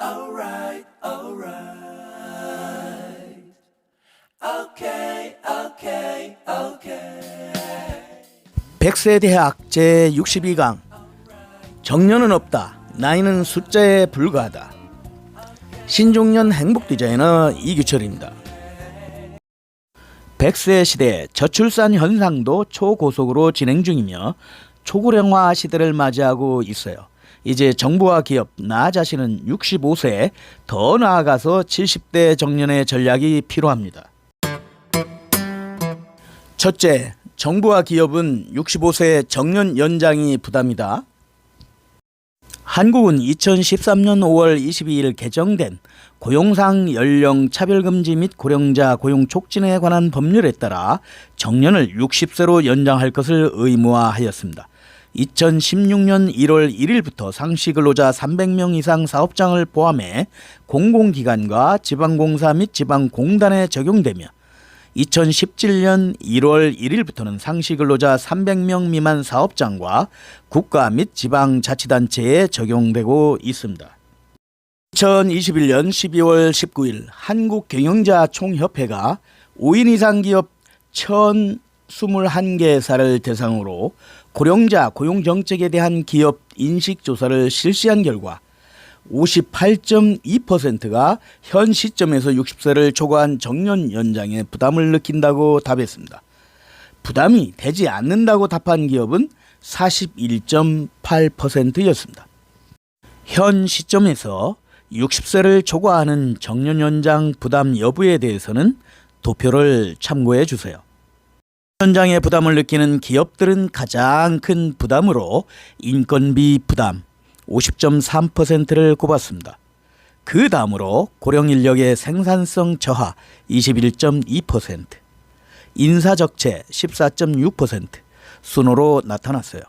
alright, alright, alright. Okay, okay, okay. 백세대학 제62강 정년은 없다. 나이는 숫자에 불과하다. 신중년 행복디자이너 이규철입니다. 100세 시대 저출산 현상도 초고속으로 진행 중이며 초고령화 시대를 맞이하고 있어요. 이제 정부와 기업, 나 자신은 65세, 더 나아가서 70대 정년의 전략이 필요합니다. 첫째, 정부와 기업은 65세 정년 연장이 부담이다. 한국은 2013년 5월 22일 개정된 고용상 연령 차별금지 및 고령자 고용 촉진에 관한 법률에 따라 정년을 60세로 연장할 것을 의무화하였습니다. 2016년 1월 1일부터 상시 근로자 300명 이상 사업장을 포함해 공공기관과 지방공사 및 지방공단에 적용되며 2017년 1월 1일부터는 상시 근로자 300명 미만 사업장과 국가 및 지방자치단체에 적용되고 있습니다. 2021년 12월 19일 한국경영자총협회가 5인 이상 기업 1,021개사를 대상으로 고령자 고용정책에 대한 기업 인식조사를 실시한 결과 58.2%가 현 시점에서 60세를 초과한 정년 연장에 부담을 느낀다고 답했습니다. 부담이 되지 않는다고 답한 기업은 41.8%였습니다. 현 시점에서 60세를 초과하는 정년 연장 부담 여부에 대해서는 도표를 참고해 주세요. 연장에 부담을 느끼는 기업들은 가장 큰 부담으로 인건비 부담 50.3%를 꼽았습니다. 그 다음으로 고령인력의 생산성 저하 21.2%, 인사적체 14.6% 순으로 나타났어요.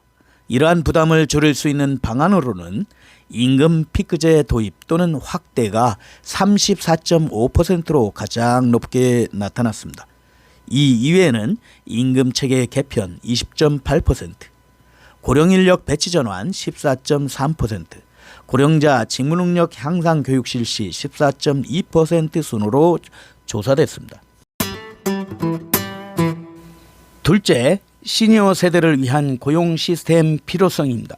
이러한 부담을 줄일 수 있는 방안으로는 임금 피크제 도입 또는 확대가 34.5%로 가장 높게 나타났습니다. 이 이외에는 임금체계 개편 20.8%, 고령인력 배치 전환 14.3%, 고령자 직무능력 향상 교육 실시 14.2% 순으로 조사됐습니다. 둘째, 시니어 세대를 위한 고용 시스템 필요성입니다.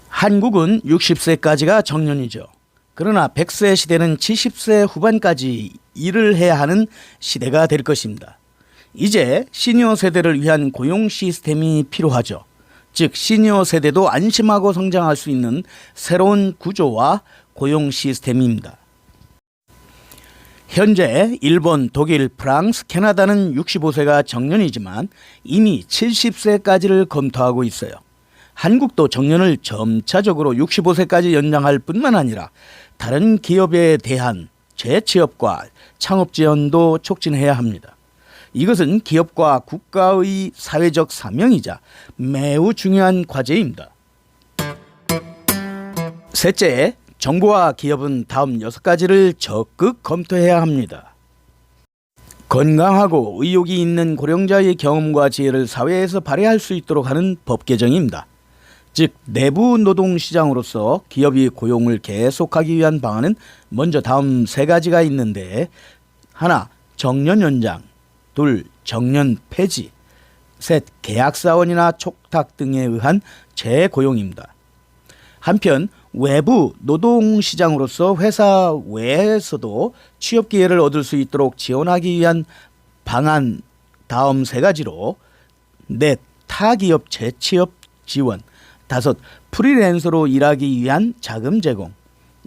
한국은 60세까지가 정년이죠. 그러나 100세 시대는 70세 후반까지 일을 해야 하는 시대가 될 것입니다. 이제 시니어 세대를 위한 고용 시스템이 필요하죠. 즉 시니어 세대도 안심하고 성장할 수 있는 새로운 구조와 고용 시스템입니다. 현재 일본, 독일, 프랑스, 캐나다는 65세가 정년이지만 이미 70세까지를 검토하고 있어요. 한국도 정년을 점차적으로 65세까지 연장할 뿐만 아니라 다른 기업에 대한 재취업과 창업 지원도 촉진해야 합니다. 이것은 기업과 국가의 사회적 사명이자 매우 중요한 과제입니다. 셋째, 정부와 기업은 다음 6가지를 적극 검토해야 합니다. 건강하고 의욕이 있는 고령자의 경험과 지혜를 사회에서 발휘할 수 있도록 하는 법 개정입니다. 즉 내부 노동시장으로서 기업이 고용을 계속하기 위한 방안은 먼저 다음 3가지가 있는데 하나, 정년 연장, 둘, 정년 폐지, 셋, 계약사원이나 촉탁 등에 의한 재고용입니다. 한편 외부 노동시장으로서 회사 외에서도 취업 기회를 얻을 수 있도록 지원하기 위한 방안 다음 3가지로 넷, 타기업 재취업 지원, 다섯, 프리랜서로 일하기 위한 자금 제공,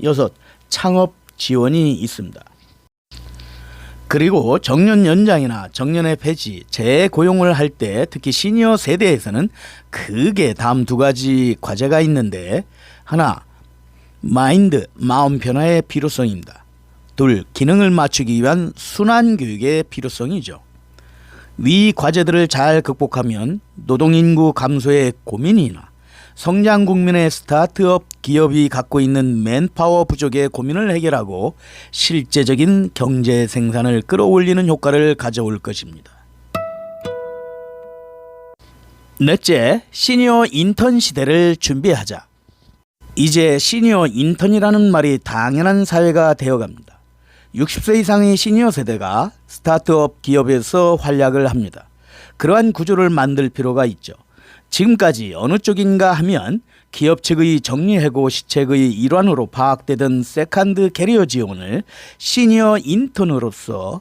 여섯, 창업 지원이 있습니다. 그리고 정년 연장이나 정년의 폐지, 재고용을 할 때 특히 시니어 세대에서는 크게 다음 2가지 과제가 있는데 하나, 마음 변화의 필요성입니다. 둘, 기능을 맞추기 위한 순환 교육의 필요성이죠. 위 과제들을 잘 극복하면 노동인구 감소의 고민이나 성장 국민의 스타트업 기업이 갖고 있는 맨파워 부족의 고민을 해결하고 실제적인 경제 생산을 끌어올리는 효과를 가져올 것입니다. 넷째, 시니어 인턴 시대를 준비하자. 이제 시니어 인턴이라는 말이 당연한 사회가 되어갑니다. 60세 이상의 시니어 세대가 스타트업 기업에서 활약을 합니다. 그러한 구조를 만들 필요가 있죠. 지금까지 어느 쪽인가 하면 기업 측의 정리해고 시책의 일환으로 파악되던 세컨드 캐리어 지원을 시니어 인턴으로서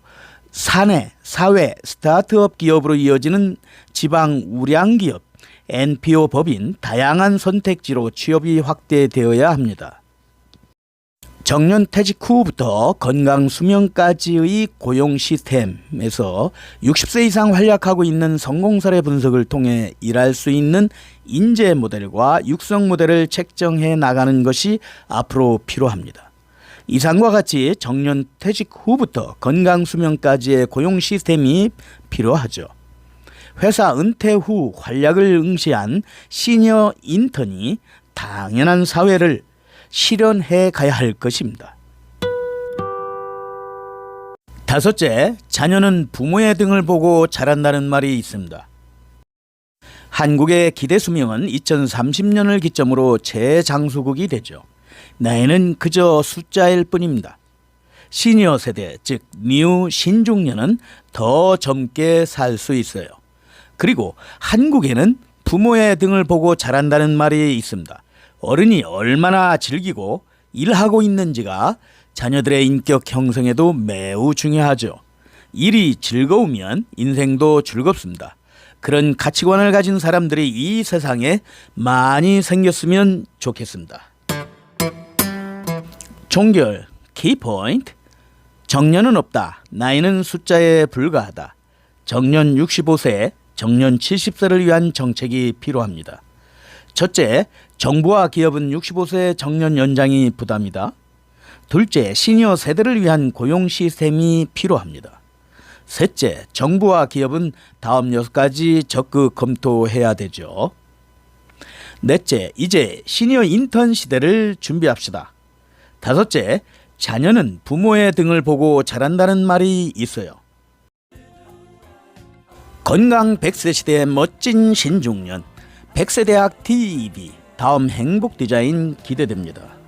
사내, 사회, 스타트업 기업으로 이어지는 지방 우량 기업, NPO 법인 다양한 선택지로 취업이 확대되어야 합니다. 정년 퇴직 후부터 건강 수명까지의 고용 시스템에서 60세 이상 활약하고 있는 성공 사례 분석을 통해 일할 수 있는 인재 모델과 육성 모델을 책정해 나가는 것이 앞으로 필요합니다. 이상과 같이 정년 퇴직 후부터 건강 수명까지의 고용 시스템이 필요하죠. 회사 은퇴 후 활약을 응시한 시니어 인턴이 당연한 사회를 실현해 가야 할 것입니다. 다섯째, 자녀는 부모의 등을 보고 자란다는 말이 있습니다. 한국의 기대 수명은 2030년을 기점으로 재장수국이 되죠. 나이는 그저 숫자일 뿐입니다. 시니어 세대, 즉 뉴 신중년은 더 젊게 살 수 있어요. 그리고 한국에는 부모의 등을 보고 자란다는 말이 있습니다. 어른이 얼마나 즐기고 일하고 있는지가 자녀들의 인격 형성에도 매우 중요하죠. 일이 즐거우면 인생도 즐겁습니다. 그런 가치관을 가진 사람들이 이 세상에 많이 생겼으면 좋겠습니다. 종결, 키포인트. 정년은 없다. 나이는 숫자에 불과하다. 정년 65세, 정년 70세를 위한 정책이 필요합니다. 첫째, 정부와 기업은 65세 정년 연장이 부담이다. 둘째, 시니어 세대를 위한 고용 시스템이 필요합니다. 셋째, 정부와 기업은 다음 6가지 적극 검토해야 되죠. 넷째, 이제 시니어 인턴 시대를 준비합시다. 다섯째, 자녀는 부모의 등을 보고 자란다는 말이 있어요. 건강 100세 시대의 멋진 신중년, 100세대학 TV, 다음 행복 디자인 기대됩니다.